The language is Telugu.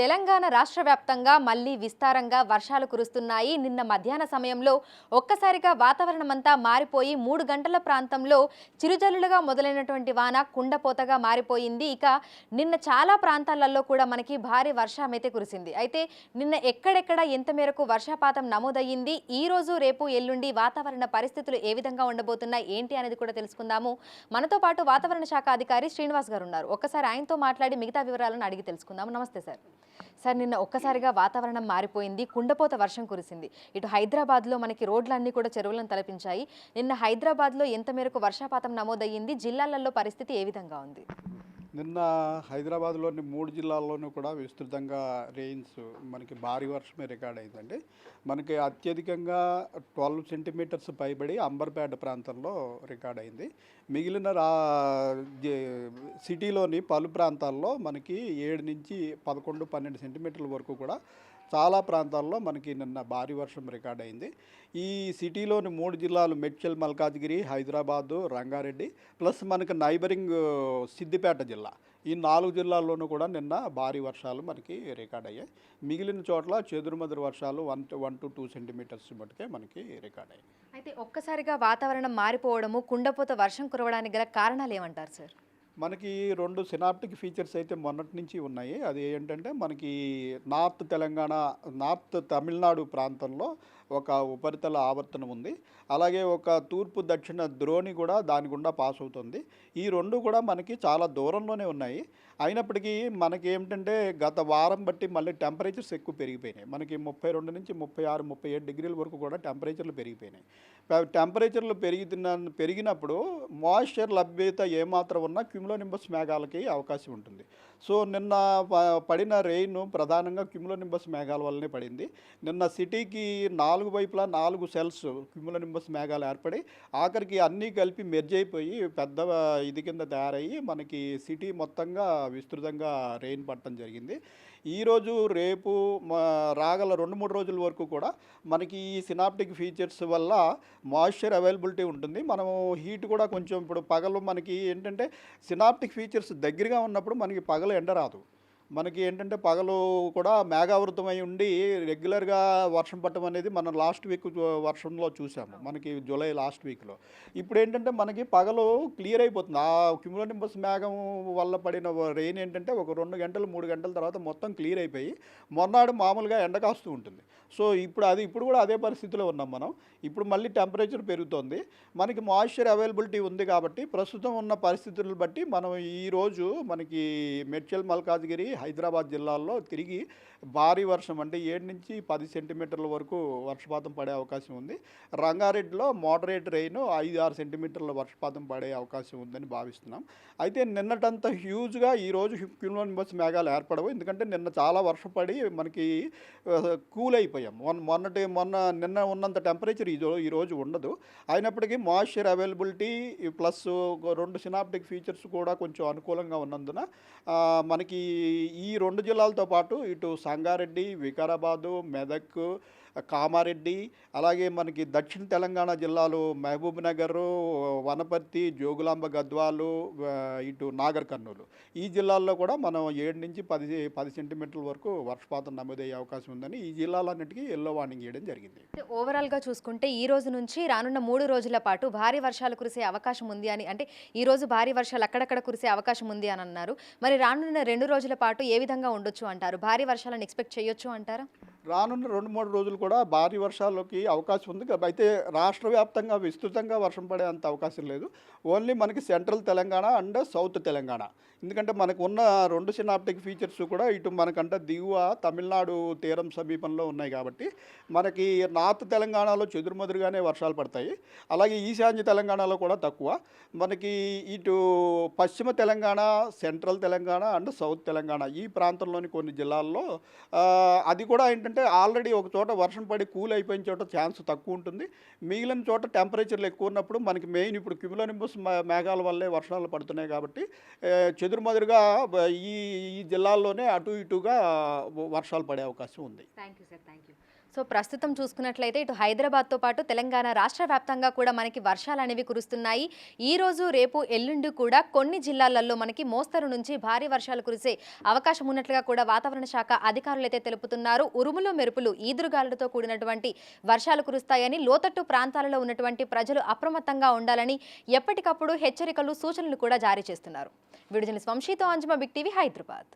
తెలంగాణ రాష్ట్ర వ్యాప్తంగా మళ్లీ విస్తారంగా వర్షాలు కురుస్తున్నాయి. నిన్న మధ్యాహ్న సమయంలో ఒక్కసారిగా వాతావరణం అంతా మారిపోయి 3 గంటల ప్రాంతంలో చిరుజల్లులుగా మొదలైనటువంటి వాన కుండపోతగా మారిపోయింది. ఇక నిన్న చాలా ప్రాంతాలలో కూడా మనకి భారీ వర్షం అయితే కురిసింది. అయితే నిన్న ఎక్కడెక్కడ ఎంత మేరకు వర్షపాతం నమోదయ్యింది, ఈ రోజు రేపు ఎల్లుండి వాతావరణ పరిస్థితులు ఏ విధంగా ఉండబోతున్నాయి ఏంటి అనేది కూడా తెలుసుకుందాము. మనతో పాటు వాతావరణ శాఖ అధికారి శ్రీనివాస్ గారు ఉన్నారు. ఒక్కసారి ఆయనతో మాట్లాడి మిగతా వివరాలను అడిగి తెలుసుకుందాము. నమస్తే సార్. సార్, నిన్న ఒక్కసారిగా వాతావరణం మారిపోయింది, కుండపోత వర్షం కురిసింది. ఇటు హైదరాబాద్లో మనకి రోడ్లన్నీ కూడా చెరువులను తలపించాయి. నిన్న హైదరాబాద్లో ఎంత మేరకు వర్షపాతం నమోదయ్యింది, జిల్లాలలో పరిస్థితి ఏ విధంగా ఉంది? నిన్న హైదరాబాద్లోని 3 జిల్లాల్లోనూ కూడా విస్తృతంగా రెయిన్స్ మనకి భారీ వర్షమే రికార్డ్ అయిందండి. మనకి అత్యధికంగా 12 సెంటీమీటర్స్ పైబడి అంబర్పేట ప్రాంతంలో రికార్డ్ అయింది. మిగిలిన సిటీలోని పలు ప్రాంతాల్లో మనకి 7 నుంచి 11, 12 సెంటీమీటర్ల వరకు కూడా చాలా ప్రాంతాల్లో మనకి నిన్న భారీ వర్షం రికార్డ్ అయింది. ఈ సిటీలోని 3 జిల్లాలు మేడ్చల్, మల్కాజ్గిరి, హైదరాబాదు, రంగారెడ్డి ప్లస్ మనకి నైబరింగ్ సిద్దిపేట జిల్లా, ఈ 4 జిల్లాల్లోనూ కూడా నిన్న భారీ వర్షాలు మనకి రికార్డ్ అయ్యాయి. మిగిలిన చోట్ల చెదురుమదురు వర్షాలు 1 to 2 సెంటీమీటర్స్ మటుకే మనకి రికార్డ్ అయ్యాయి. అయితే ఒక్కసారిగా వాతావరణం మారిపోవడము, కుండపోత వర్షం కురవడానికి గల కారణాలు ఏమంటారు సార్? మనకి 2 సినాప్టిక్ ఫీచర్స్ అయితే మొన్నటి నుంచి ఉన్నాయి. అది ఏంటంటే మనకి నార్త్ తమిళనాడు ప్రాంతంలో ఒక ఉపరితల ఆవర్తనం ఉంది. అలాగే ఒక తూర్పు దక్షిణ ద్రోణి కూడా దాని గుండా పాస్ అవుతుంది. ఈ 2 కూడా మనకి చాలా దూరంలోనే ఉన్నాయి. అయినప్పటికీ మనకి ఏమిటంటే గత వారం బట్టి మళ్ళీ టెంపరేచర్స్ ఎక్కువ పెరిగిపోయినాయి. మనకి 32 నుంచి 36, 37 డిగ్రీల వరకు కూడా టెంపరేచర్లు పెరిగిపోయినాయి. టెంపరేచర్లు పెరిగినప్పుడు మాయిశ్చర్ లభ్యత ఏమాత్రం ఉన్నా క్యూములోనింబస్ మేఘాలకి అవకాశం ఉంటుంది. సో నిన్న పడిన రెయిన్ ప్రధానంగా క్యూములోనింబస్ మేఘాల వల్లనే పడింది. నిన్న సిటీకి 4 వైపులా 4 సెల్స్ క్యూములోనింబస్ మేఘాలు ఏర్పడి ఆఖరికి అన్నీ కలిపి మెర్జ్ అయిపోయి పెద్ద ఇది కింద తయారయ్యి మనకి సిటీ మొత్తంగా విస్తృతంగా రెయిన్ పడటం జరిగింది. ఈరోజు రేపు రాగల 2-3 రోజుల వరకు కూడా మనకి ఈ సినాప్టిక్ ఫీచర్స్ వల్ల మాయిశ్చర్ అవైలబిలిటీ ఉంటుంది. మనము హీట్ కూడా కొంచెం ఇప్పుడు పగలు మనకి ఏంటంటే సినాప్టిక్ ఫీచర్స్ దగ్గరగా ఉన్నప్పుడు మనకి పగలు ఎండ రాదు. మనకి ఏంటంటే పగలు కూడా మేఘావృతమై ఉండి రెగ్యులర్గా వర్షం పట్టడం అనేది మనం లాస్ట్ వీక్ వర్షంలో చూసాము, మనకి జూలై లాస్ట్ వీక్లో. ఇప్పుడు ఏంటంటే మనకి పగలు క్లియర్ అయిపోతుంది. ఆ క్యూములోనింబస్ మేఘం వల్ల పడిన రెయిన్ ఏంటంటే ఒక 2 గంటలు 3 గంటల తర్వాత మొత్తం క్లియర్ అయిపోయి మొన్నాడు మామూలుగా ఎండ కాస్తూ ఉంటుంది. సో ఇప్పుడు కూడా అదే పరిస్థితిలో ఉన్నాం మనం. ఇప్పుడు మళ్ళీ టెంపరేచర్ పెరుగుతోంది. మనకి మాయిశ్చర్ అవైలబిలిటీ ఉంది కాబట్టి ప్రస్తుతం ఉన్న పరిస్థితులను బట్టి మనం ఈరోజు మనకి మేడ్చల్, మల్కాజ్గిరి, హైదరాబాద్ జిల్లాల్లో తిరిగి భారీ వర్షం అంటే 7 నుంచి 10 సెంటీమీటర్ల వరకు వర్షపాతం పడే అవకాశం ఉంది. రంగారెడ్డిలో మోడరేట్ రెయిన్ 5-6 సెంటీమీటర్ల వర్షపాతం పడే అవకాశం ఉందని భావిస్తున్నాం. అయితే నిన్నటంత హ్యూజ్గా ఈరోజు క్యూములోనింబస్ మేఘాలు ఏర్పడవు. ఎందుకంటే నిన్న చాలా వర్షం పడి మనకి కూల్ అయిపోయాం. నిన్న ఉన్నంత టెంపరేచర్ ఈరోజు ఉండదు. అయినప్పటికీ moisture availability plus 2 synaptic features కూడా కొంచెం అనుకూలంగా ఉన్నందున మనకి ఈ 2 జిల్లాలతో పాటు ఇటు సంగారెడ్డి, వికారాబాదు, మెదక్, కామారెడ్డి, అలాగే మనకి దక్షిణ తెలంగాణ జిల్లాలు మహబూబ్ నగర్, వనపర్తి, జోగులాంబ గద్వాలు, ఇటు నాగర్ కర్నూలు, ఈ జిల్లాల్లో కూడా మనం 7 నుంచి 10 సెంటీమీటర్ల వరకు వర్షపాతం నమోదయ్యే అవకాశం ఉందని ఈ జిల్లాలన్నిటికీ ఎల్లో వార్నింగ్ ఇవ్వడం జరిగింది. ఓవరాల్గా చూసుకుంటే ఈ రోజు నుంచి రానున్న 3 రోజుల పాటు భారీ వర్షాలు కురిసే అవకాశం ఉంది అని, అంటే ఈ రోజు భారీ వర్షాలు అక్కడక్కడ కురిసే అవకాశం ఉంది అని అన్నారు. మరి రానున్న 2 రోజుల పాటు ఏ విధంగా ఉండొచ్చు అంటారు? భారీ వర్షాలను ఎక్స్పెక్ట్ చేయొచ్చు అంటారా? రానున్న 2-3 రోజులు కూడా భారీ వర్షాలకి అవకాశం ఉంది. అయితే రాష్ట్ర వ్యాప్తంగా విస్తృతంగా వర్షం పడే అంత అవకాశం లేదు. ఓన్లీ మనకి central Telangana and south Telangana, ఎందుకంటే మనకు ఉన్న 2 సినాప్టిక్ ఫీచర్స్ కూడా ఇటు మనకంటే దిగువ తమిళనాడు తీరం సమీపంలో ఉన్నాయి కాబట్టి మనకి నార్త్ తెలంగాణలో చెదురుమదురుగానే వర్షాలు పడతాయి. అలాగే ఈశాన్య తెలంగాణలో కూడా తక్కువ. మనకి ఇటు పశ్చిమ Telangana, central Telangana and south Telangana ఈ ప్రాంతంలోని కొన్ని జిల్లాల్లో అది కూడా ఏంటంటే ఆల్రెడీ ఒక చోట వర్షం పడి కూల్ అయిపోయిన చోట ఛాన్స్ తక్కువ ఉంటుంది. మిగిలిన చోట టెంపరేచర్లు ఎక్కువ ఉన్నప్పుడు మనకి మెయిన్ ఇప్పుడు క్యూములోనింబస్ మేఘాల వల్లే వర్షాలు పడుతున్నాయి కాబట్టి చెదురుమదురుగా ఈ జిల్లాల్లోనే అటు ఇటుగా వర్షాలు పడే అవకాశం ఉంది. Thank you sir, thank you. So ప్రస్తుతం చూసుకున్నట్లయితే ఇటు హైదరాబాద్తో పాటు తెలంగాణ రాష్ట్ర వ్యాప్తంగా కూడా మనకి వర్షాలు అనేవి కురుస్తున్నాయి. ఈ రోజు రేపు ఎల్లుండి కూడా కొన్ని జిల్లాలలో మనకి మోస్తరు నుంచి భారీ వర్షాలు కురిసే అవకాశం ఉన్నట్లుగా కూడా వాతావరణ శాఖ అధికారులు అయితే తెలుపుతున్నారు. ఉరుములు మెరుపులు ఈదురుగాలులతో కూడినటువంటి వర్షాలు కురుస్తాయని, లోతట్టు ప్రాంతాలలో ఉన్నటువంటి ప్రజలు అప్రమత్తంగా ఉండాలని ఎప్పటికప్పుడు హెచ్చరికలు సూచనలు కూడా జారీ చేస్తున్నారు. వీడియో జర్నలిస్ట్ వంశీతో అంజుమ, బిగ్ టీవీ, హైదరాబాద్.